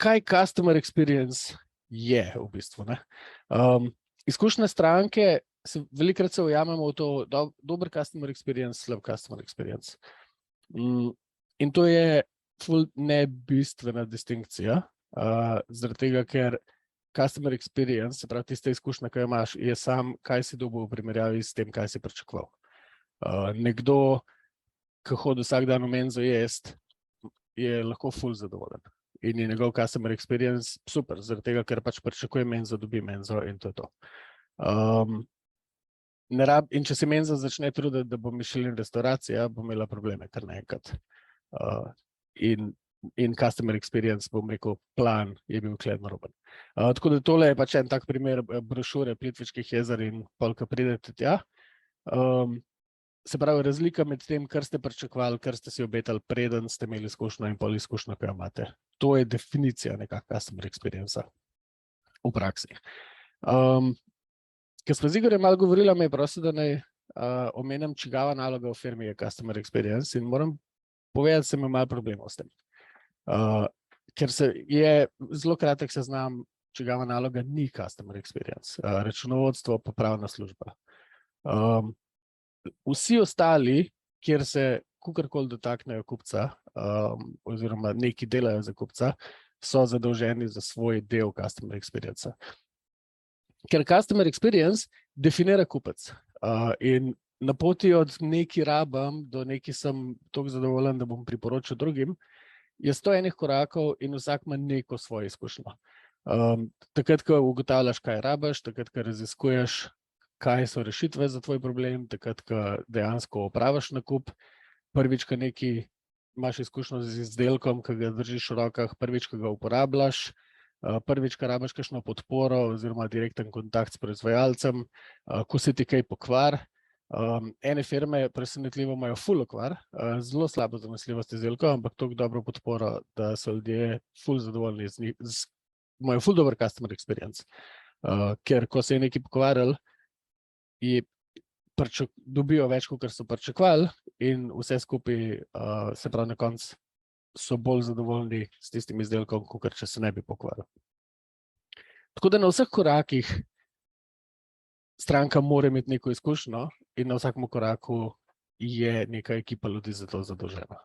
Kaj customer experience je v bistvu? Ne? Izkušnje stranke, velikokrat se ujamemo v to dober customer experience, slab customer experience. In to je ful nebistvena distinkcija, zaradi tega, ker customer experience, se pravi tista izkušnja, ki jo imaš, je sam, kaj si dobil v primerjavi s tem, kaj si pričakoval. Nekdo, ki hodi vsak dan v menzo jest, je lahko ful zadovoljen. In je njegov customer experience super, zaradi tega, ker pač pričakuje menzo, dobi menzo in to je to. In če se menza začne truditi, da bo Michelin restauracija, bo imela probleme kar naenkrat. In customer experience, bom rekel, plan je bil kledno naroben. Tako da tole je pač en tak primer brošure Plitvičkih jezer in pol, ko pridete tja. Se pravi, razlika med tem, kar ste pričakovali, kar ste si obetali, preden ste imeli izkušnjo in pol izkušnjo, ki jo imate. To je definicija nekakega customer experience v praksi. Ker smo z Igorjem malo govorila, me je prosil, da naj omenim, čigava naloga v firmi je customer experience in moram povedati, da sem imel malo problemov s tem. Ker je zelo kratek seznam, čigava naloga ni customer experience. Računovodstvo pa pravna služba. Vsi ostali, kjer se kakorkoli dotaknejo kupca oziroma neki delajo za kupca, so zadolženi za svoj del customer experience. Ker customer experience definira kupec in na poti od neki rabam do neki sem toliko zadovoljen, da bom priporočil drugim, je 100 enih korakov in vsak ima neko svojo izkušnjo. Takrat, ko ugotavljaš, kaj rabaš, takrat, ko raziskuješ, kaj so rešitve za tvoj problem, takrat, ko dejansko opraviš nakup, prvič, ko imaš izkušnjo z izdelkom, ki ga držiš v rokah, prvič, ko ga uporabljaš, prvič, ko rabiš kakšno podporo oziroma direkten kontakt s proizvajalcem, ko se ti kaj pokvar. Ene firme presenetljivo imajo ful okvar, zelo slabo zanesljivost izdelkov, ampak toliko dobro podporo, da so ljudje ful zadovoljni z njih, imajo ful dober customer experience. Ker ko se je nekaj pokvarilo, dobijo več, kot so pričakovali in vse skupaj, se pravi na koncu, so bolj zadovoljni s tistim izdelkom, kot če se ne bi pokvaril. Tako da na vseh korakih stranka mora imeti neko izkušnjo in na vsakem koraku je neka ekipa ljudi za to zadolžena.